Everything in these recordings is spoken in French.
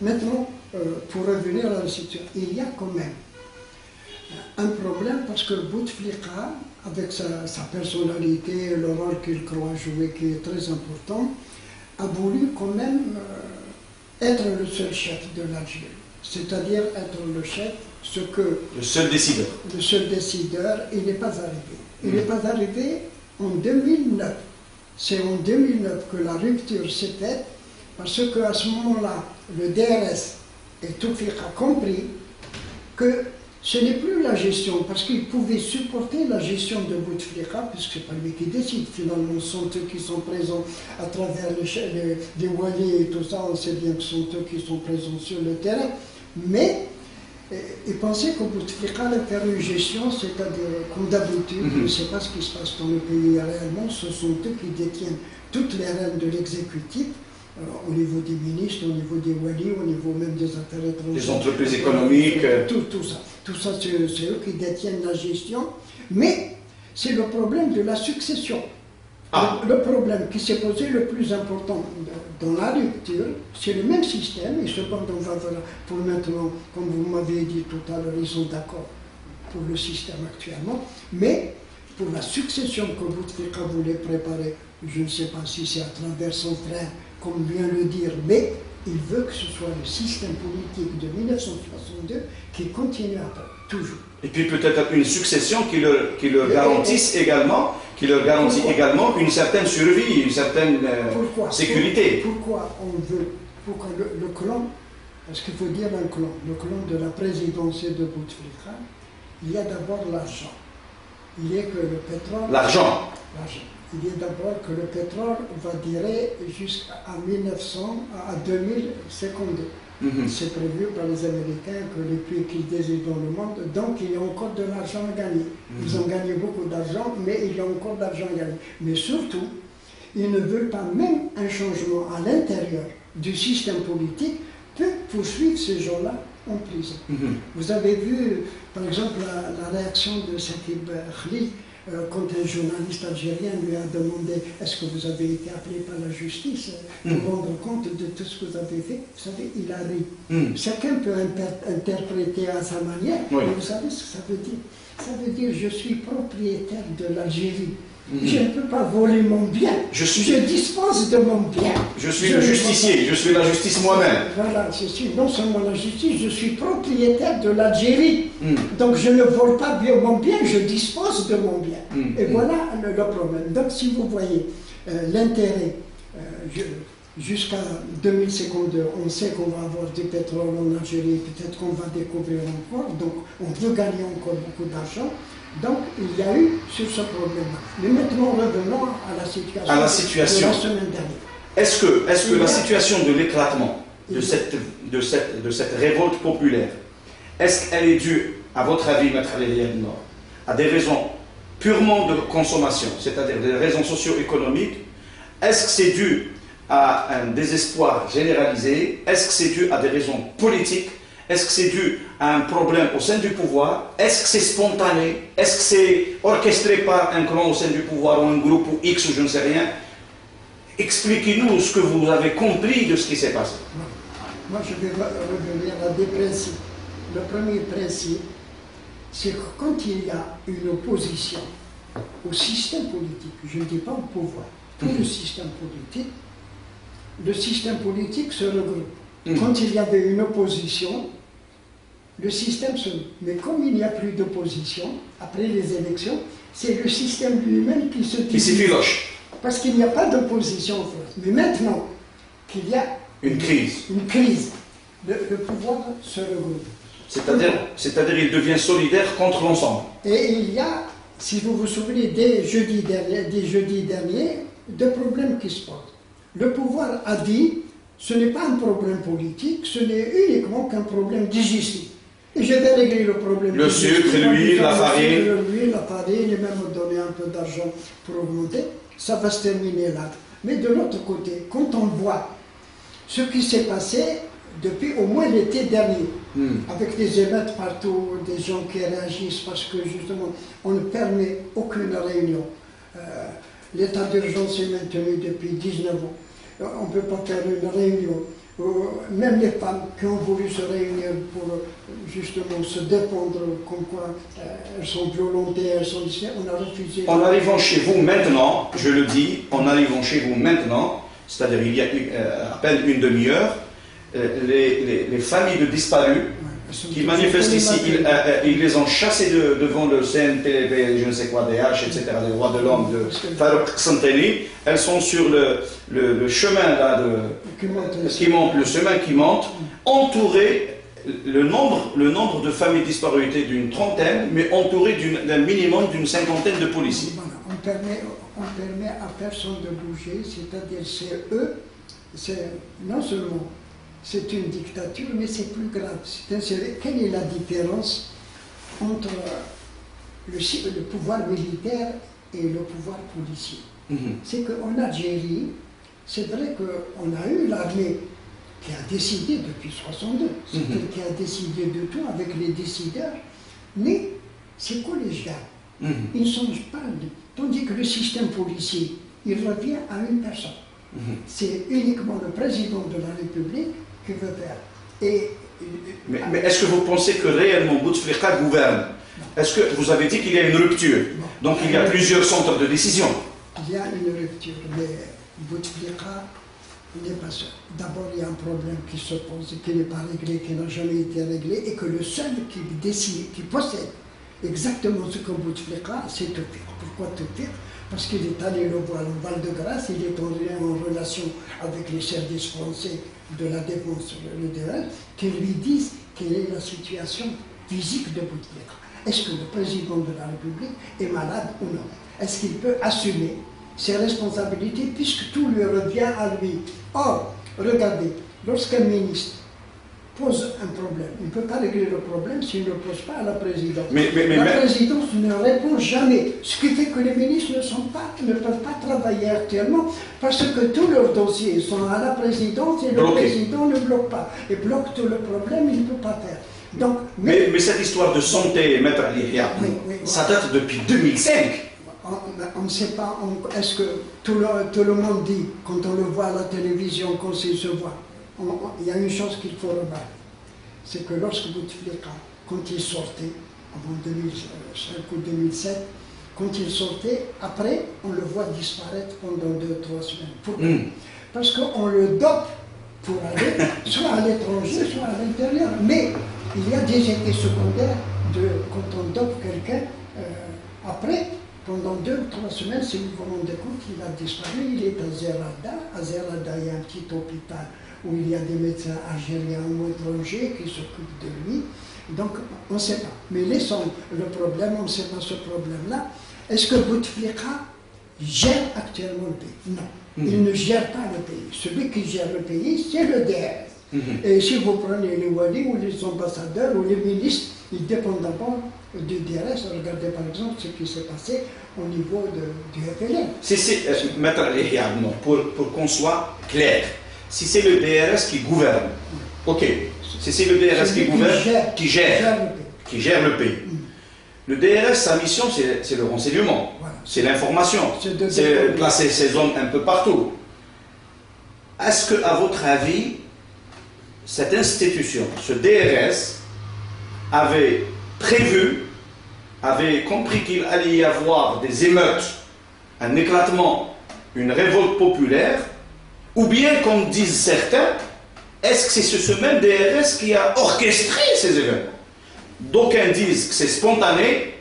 Maintenant, pour revenir à la situation, il y a quand même un problème parce que Bouteflika, avec sa personnalité, le rôle qu'il croit jouer qui est très important, a voulu quand même être le seul chef de l'Algérie. C'est-à-dire être le chef, ce que... Le seul décideur. Le seul décideur, il n'est pas arrivé. Il n'est pas arrivé en 2009. C'est en 2009 que la rupture s'est faite, parce qu'à ce moment-là, le DRS et Toufik a compris que ce n'est plus la gestion, parce qu'il pouvait supporter la gestion de Bouteflika, puisque ce n'est pas lui qui décide, finalement, ce sont eux qui sont présents à travers les waliers et tout ça, on sait bien que ce sont eux qui sont présents sur le terrain, mais il pensait que Bouteflika allait faire une gestion, c'est-à-dire, comme d'habitude, je ne sais pas ce qui se passe dans le pays réellement, ce sont eux qui détiennent toutes les rênes de l'exécutif, au niveau des ministres, au niveau des walis, au niveau même des affaires étrangères. Les entreprises économiques. Tout ça. Tout ça, c'est eux qui détiennent la gestion. Mais c'est le problème de la succession. Ah. Le problème qui s'est posé le plus important dans la rupture, c'est le même système. Et cependant, on va voir, pour maintenant, comme vous m'avez dit tout à l'heure, ils sont d'accord pour le système actuellement. Mais pour la succession que Bouteflika voulait préparer, je ne sais pas si c'est à travers son frère, comme vient le dire, mais il veut que ce soit le système politique de 1962 qui continue après, toujours. Et puis peut-être une succession qui leur garantisse également, une certaine survie, une certaine sécurité. Pourquoi on veut, pourquoi le clan, parce qu'il faut dire un clan, le clan de la présidence de Bouteflika, il y a d'abord l'argent. Il y a que le pétrole... L'argent. Il y a d'abord que le pétrole va durer jusqu'à 1900, à 2052. C'est prévu par les Américains que les pays qu'ils désirent dans le monde, donc il y a encore de l'argent à gagner. Ils ont gagné beaucoup d'argent, mais il y a encore d'argent à gagner. Mais surtout, ils ne veulent pas même un changement à l'intérieur du système politique peut poursuivre ces gens-là en prison. Vous avez vu, par exemple, la réaction de Sakib Khalil, quand un journaliste algérien lui a demandé « Est-ce que vous avez été appelé par la justice pour rendre compte de tout ce que vous avez fait ?» Vous savez, il a ri. Chacun peut interpréter à sa manière, mais vous savez ce que ça veut dire? Ça veut dire « Je suis propriétaire de l'Algérie. Je ne peux pas voler mon bien. Je dispose de mon bien. Je suis le justicier, je suis la justice moi-même. » Voilà, je suis non seulement la justice, je suis propriétaire de l'Algérie. Donc je ne vole pas bien mon bien, je dispose de mon bien. Et voilà le problème. Donc si vous voyez l'intérêt, jusqu'à 2052, on sait qu'on va avoir du pétrole en Algérie, peut-être qu'on va découvrir encore, donc on veut gagner encore beaucoup d'argent. Donc, il y a eu sur ce problème-là. Mais maintenant, revenons à la situation de la semaine dernière. Est-ce que la situation de l'éclatement de cette révolte populaire, est-ce qu'elle est due, à votre avis, Maître Aléliane Nord, à des raisons purement de consommation, c'est-à-dire des raisons socio-économiques? Est-ce que c'est dû à un désespoir généralisé? Est-ce que c'est dû à des raisons politiques? Est-ce que c'est dû à un problème au sein du pouvoir? Est-ce que c'est spontané? Est-ce que c'est orchestré par un clan au sein du pouvoir ou un groupe ou X ou je ne sais rien? Expliquez-nous ce que vous avez compris de ce qui s'est passé. Moi, je vais revenir à des principes. Le premier principe, c'est que quand il y a une opposition au système politique, je ne dis pas au pouvoir, tout le système politique se regroupe. Quand il y avait une opposition, le système se... Mais comme il n'y a plus d'opposition, après les élections, c'est le système lui-même qui se filoche. Parce qu'il n'y a pas d'opposition en France. Mais maintenant qu'il y a une crise, le pouvoir se regroupe. C'est-à-dire il devient solidaire contre l'ensemble. Et il y a, si vous vous souvenez, des jeudis derniers, deux problèmes qui se posent. Le pouvoir a dit, ce n'est pas un problème politique, ce n'est uniquement qu'un problème digestif. Et je vais régler le problème. Le sucre, l'huile, la farine. L'huile, la farine, et même donner un peu d'argent pour augmenter, ça va se terminer là. Mais de l'autre côté, quand on voit ce qui s'est passé depuis au moins l'été dernier, avec des émeutes partout, des gens qui réagissent parce que justement, on ne permet aucune réunion. L'état d'urgence est maintenu depuis 19 ans. On ne peut pas faire une réunion. même les femmes qui ont voulu se réunir pour justement se défendre, comme quoi elles sont violentées, elles sont ici, on a refusé. En arrivant chez vous maintenant, je le dis, en arrivant chez vous maintenant, c'est-à-dire il y a à peine une demi-heure, les familles de disparus qui manifestent ici, ils les ont chassés devant le CNTV, je ne sais quoi, DH, etc., les droits de l'homme de Farouk Santeni. Elles sont sur le chemin là qui monte, le chemin qui monte, entourées, le nombre de familles disparues était d'une trentaine, mais entourées d'un minimum d'une cinquantaine de policiers. Voilà, on permet à personne de bouger, c'est-à-dire c'est eux, non seulement c'est une dictature, mais c'est plus grave. Quelle est la différence entre le pouvoir militaire et le pouvoir policier? C'est qu'en Algérie, c'est vrai qu'on a eu l'armée qui a décidé depuis 1962, c'est elle qui a décidé de tout avec les décideurs, mais c'est collégial. Ils ne songent pas, tandis que le système policier, il revient à une personne. C'est uniquement le président de la République qui veut faire. Mais est-ce que vous pensez que réellement Bouteflika gouverne? Est-ce que vous avez dit qu'il y a une rupture? Donc il y a plusieurs centres de décision. Il y a une rupture, mais Bouteflika n'est pas seul. D'abord, il y a un problème qui se pose, qui n'est pas réglé, qui n'a jamais été réglé, et que le seul qui décide, qui possède exactement ce que Bouteflika, c'est Toufik. Pourquoi Toufik? Parce qu'il est allé le voir au Val-de-Grâce, il est en relation avec les services français de la défense, le DRS, qui lui disent quelle est la situation physique de Bouteflika. Est-ce que le président de la République est malade ou non? Est-ce qu'il peut assumer ses responsabilités puisque tout lui revient à lui? Or, regardez, lorsqu'un ministre pose un problème, il ne peut pas régler le problème s'il ne le pose pas à la présidence. La présidence ne répond jamais, ce qui fait que les ministres ne peuvent pas travailler actuellement parce que tous leurs dossiers sont à la présidence et le président ne bloque pas. Et bloque tout le problème, il ne peut pas faire. Donc, mais cette histoire de santé, Maître Ali, ça date depuis 2005. On ne sait pas, est-ce que tout le monde dit, quand on le voit à la télévision, quand il se voit, il y a une chose qu'il faut remarquer, c'est que lorsque Bouteflika, quand il sortait, avant 2005 ou 2007, quand il sortait, après, on le voit disparaître pendant 2-3 semaines. Pourquoi? Parce qu'on le dope pour aller soit à l'étranger, soit à l'intérieur. Mais il y a des effets secondaires quand on dope quelqu'un après. Pendant 2 ou 3 semaines, si vous vous rendez compte, il a disparu, il est à Zerada. À Zerada, il y a un petit hôpital où il y a des médecins algériens ou étrangers qui s'occupent de lui. Donc, on ne sait pas. Mais laissons le problème, on ne sait pas ce problème-là. Est-ce que Bouteflika gère actuellement le pays? Non. Il ne gère pas le pays. Celui qui gère le pays, c'est le DRS. Et si vous prenez les walis ou les ambassadeurs ou les ministres, ils dépendent d'abord du DRS. Regardez par exemple ce qui s'est passé au niveau du FLN. Maître Ali, pour qu'on soit clair, si c'est le DRS qui gouverne, ok, si c'est le DRS qui gouverne, qui gère le pays. Le DRS, sa mission, c'est le renseignement, voilà. C'est l'information, c'est placer ses hommes un peu partout. Est-ce que, à votre avis, cette institution, ce DRS, avait prévu, avait compris qu'il allait y avoir des émeutes, un éclatement, une révolte populaire, ou bien, comme disent certains, est-ce que c'est ce même DRS qui a orchestré ces événements? D'aucuns disent que c'est spontané,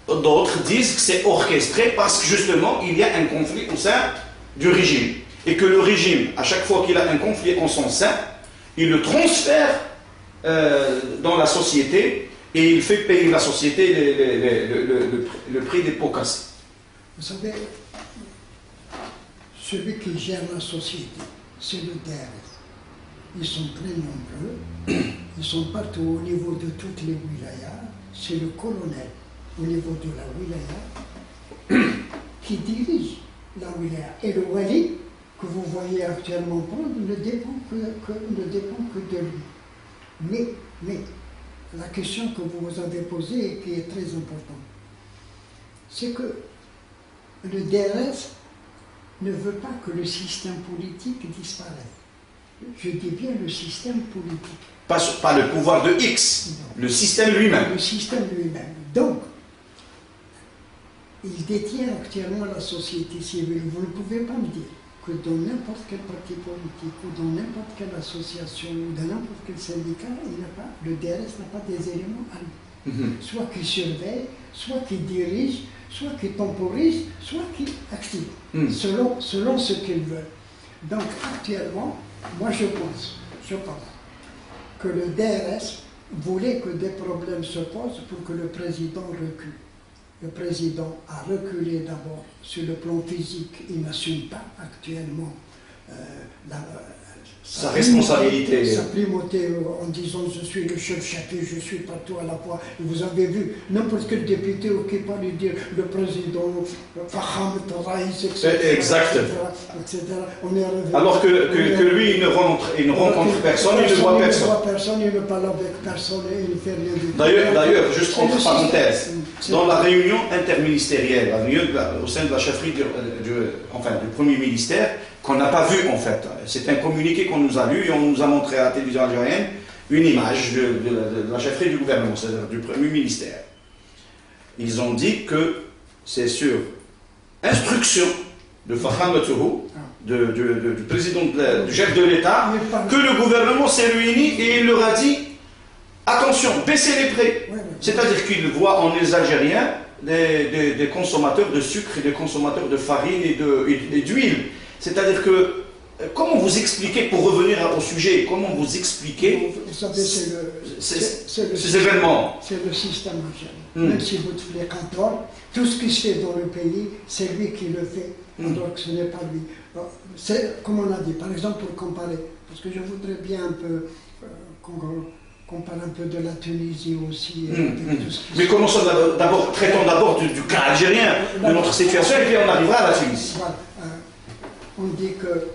d'autres disent que c'est orchestré parce que justement il y a un conflit au sein du régime. Et que le régime, à chaque fois qu'il a un conflit en son sein, il le transfère dans la société et il fait payer la société le prix des pots cassés. Vous savez, celui qui gère la société, c'est le DRS. Ils sont très nombreux, ils sont partout au niveau de toutes les wilayas. C'est le colonel au niveau de la wilaya qui dirige la wilaya. Et le wali que vous voyez actuellement prendre ne dépend que de lui. Mais la question que vous avez posée et qui est très importante, c'est que le DRS ne veut pas que le système politique disparaisse. Je dis bien le système politique. Pas le pouvoir de X, non. Le système lui-même. Le système lui-même. Donc, il détient actuellement la société civile. Vous ne pouvez pas me dire que dans n'importe quel parti politique ou dans n'importe quelle association ou dans n'importe quel syndicat, le DRS n'a pas des éléments à lui. Soit qui surveille, soit qui dirige, soit qui temporise, soit qui active, selon ce qu'ils veulent. Donc actuellement, moi je pense que le DRS voulait que des problèmes se posent pour que le président recule. Le président a reculé d'abord sur le plan physique, il n'assume pas actuellement sa responsabilité. Sa primauté en disant je suis le chef chapitre, je suis partout à la fois. Vous avez vu n'importe quel député qui parle lui dire le président, Faham, Tarais, etc. Exact. Etc. On est arrivé, alors que lui, il ne rencontre personne, il ne voit personne. Il ne voit personne, il ne parle avec personne, il ne fait rien du tout. D'ailleurs, juste entre parenthèses, dans la réunion interministérielle, au sein de la chefferie du Premier ministère, qu'on n'a pas vu en fait. C'est un communiqué qu'on nous a lu et on nous a montré à la télévision algérienne une image de la chefferie du gouvernement, c'est-à-dire du Premier ministère. Ils ont dit que c'est sur instruction de Faham Tourou, du président, du chef de l'État, que le gouvernement s'est réuni et il leur a dit attention, baissez les prix. C'est-à-dire qu'ils voient en les Algériens des consommateurs de sucre et des consommateurs de farine et d'huile. C'est-à-dire que, comment vous expliquez, pour revenir au sujet, comment vous expliquez ces événements? C'est le système algérien. Même si Bouteflika adore, tout ce qui se fait dans le pays, c'est lui qui le fait, alors que ce n'est pas lui. C'est, comme on a dit, par exemple, pour comparer, parce que je voudrais bien un peu qu'on parle un peu de la Tunisie aussi. Tout ce qui Mais commençons d'abord, traitons d'abord du cas algérien, de notre situation, et puis on arrivera à la Tunisie. Voilà. On dit que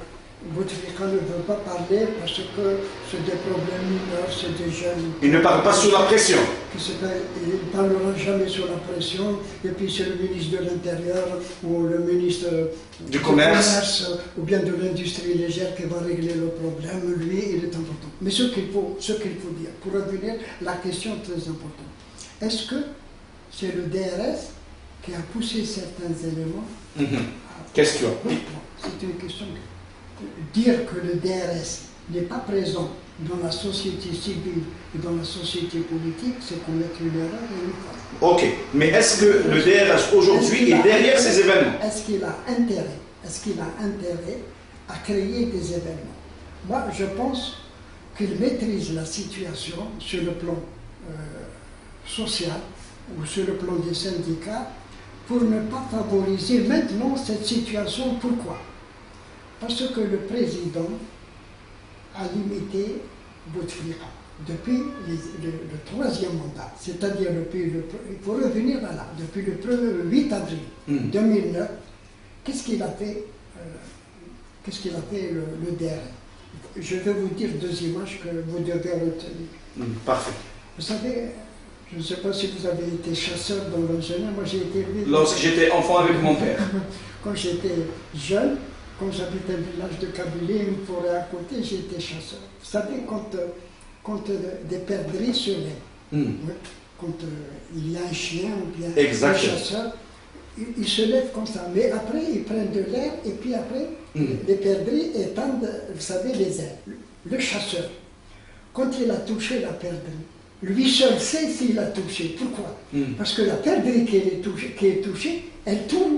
Bouteflika ne veut pas parler parce que c'est des problèmes mineurs, c'est des jeunes. Il ne parle pas sous la pression. Il ne parlera jamais sous la pression. Et puis c'est le ministre de l'Intérieur ou le ministre du commerce ou bien de l'industrie légère qui va régler le problème. Lui, il est important. Mais ce qu'il faut dire, pour revenir, la question très importante. Est-ce que c'est le DRS qui a poussé certains éléments Question. C'est une question. Dire que le DRS n'est pas présent dans la société civile et dans la société politique, c'est commettre une erreur et une faute. Ok, mais est-ce que le DRS aujourd'hui est derrière ces événements? Est-ce qu'il a intérêt à créer des événements? Moi, je pense qu'il maîtrise la situation sur le plan social ou sur le plan des syndicats pour ne pas favoriser maintenant cette situation. Pourquoi? Parce que le président a limité Bouteflika depuis le troisième mandat, c'est-à-dire il faut revenir à là, depuis le 8 avril 2009, qu'est-ce qu'il a fait le DRS? Je vais vous dire deux images que vous devez retenir. Parfait. Vous savez, je ne sais pas si vous avez été chasseur dans le jeune, moi j'ai été élevé. Lorsque j'étais enfant avec mon père. Quand j'étais jeune, quand j'habitais le village de Kabylie, une forêt à côté, j'étais chasseur. Vous savez, quand des perdrix se lèvent, quand il y a un chien ou bien un chasseur, ils se lèvent comme ça. Mais après, ils prennent de l'air et puis après, les perdrix étendent, vous savez, les ailes. Le chasseur, quand il a touché la perdrix, lui seul sait s'il a touché. Pourquoi? Parce que la perdrix qui est touchée, elle tourne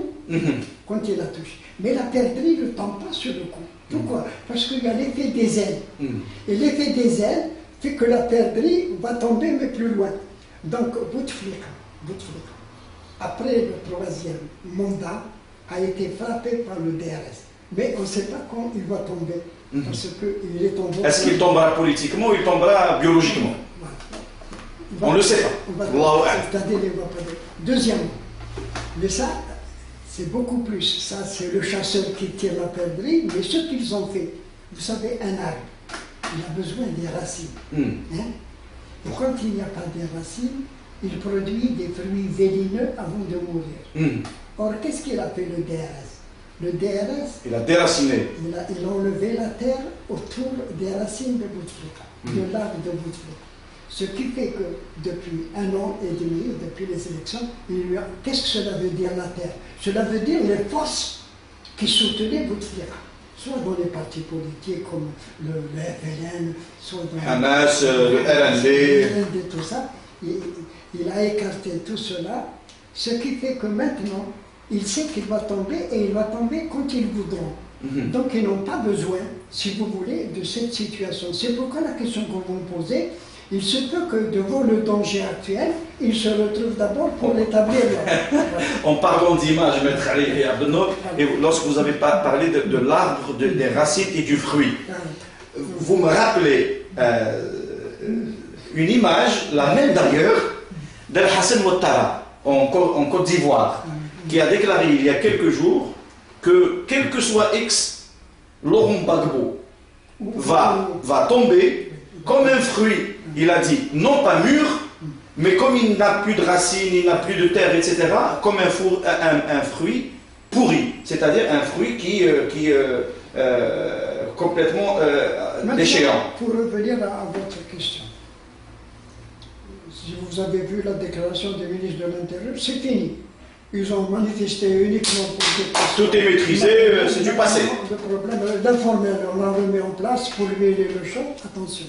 quand il a touché. Mais la perdrix ne tombe pas sur le coup. Pourquoi? Parce qu'il y a l'effet des ailes. Et l'effet des ailes fait que la perdrix va tomber mais plus loin. Donc Bouteflika, après le troisième mandat, a été frappé par le DRS. Mais on ne sait pas quand il va tomber. Parce qu'il est tombé. Est-ce qu'il tombera politiquement ou il tombera biologiquement? On ne le sait pas. Deuxièmement, mais ça, c'est beaucoup plus. Ça, c'est le chasseur qui tire la perdrix, mais ce qu'ils ont fait, vous savez, un arbre, il a besoin des racines. Et quand il n'y a pas de racines, il produit des fruits vénéneux avant de mourir. Or, qu'est-ce qu'il a fait le DRS? Le DRS, il a déraciné. il a enlevé la terre autour des racines de Bouteflika, de l'arbre de Bouteflika. Ce qui fait que depuis 1 an et demi, depuis les élections, qu'est-ce que cela veut dire la terre? Cela veut dire les forces qui soutenaient Bouteflika, soit dans les partis politiques comme le FLN, soit dans Hamas, le RND, tout ça. Il a écarté tout cela, ce qui fait que maintenant, il sait qu'il va tomber et il va tomber quand ils voudront. Donc ils n'ont pas besoin, si vous voulez, de cette situation. C'est pourquoi la question qu'on vous posez, il se peut que devant le danger actuel, il se retrouve d'abord pour l'établir. En parlant d'image, Maître Ali Abdenour, et lorsque vous avez parlé de l'arbre, des racines et du fruit, vous me rappelez une image, la même d'ailleurs, d'Al Hassan Ouattara, en Côte d'Ivoire, qui a déclaré il y a quelques jours que quel que soit X, Laurent Gbagbo va tomber comme un fruit. Il a dit, non pas mûr, mais comme il n'a plus de racines, il n'a plus de terre, etc., comme un fruit pourri, c'est-à-dire un fruit qui complètement déchéant. Pour revenir à votre question, si vous avez vu la déclaration du ministre de l'Intérieur, c'est fini. Ils ont manifesté uniquement pour... Tout est maîtrisé, c'est du passé. Le problème, l'informel, on l'a remis en place pour lui aider le champ. Attention,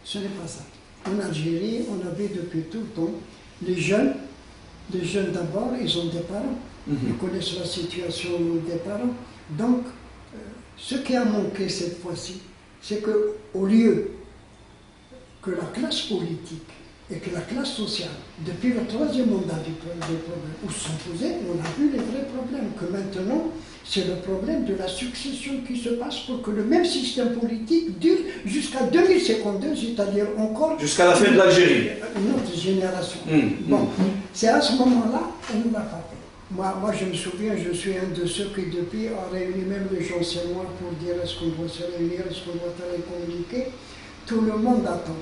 ce n'est pas ça. En Algérie, on avait depuis tout le temps les jeunes d'abord, ils ont des parents, ils connaissent la situation des parents. Donc, ce qui a manqué cette fois-ci, c'est qu'au lieu que la classe politique et que la classe sociale, depuis le 3e mandat du problème, où se sont posés, on a vu les vrais problèmes, que maintenant, c'est le problème de la succession qui se passe pour que le même système politique dure jusqu'à 2052, c'est-à-dire encore... Jusqu'à la fin de l'Algérie. Une autre génération. Bon, c'est à ce moment-là, on ne l'a pas fait. Moi, je me souviens, je suis un de ceux qui, depuis, a réuni même les gens, c'est moi, pour dire est-ce qu'on doit se réunir, est-ce qu'on doit télécommuniquer. Tout le monde attend.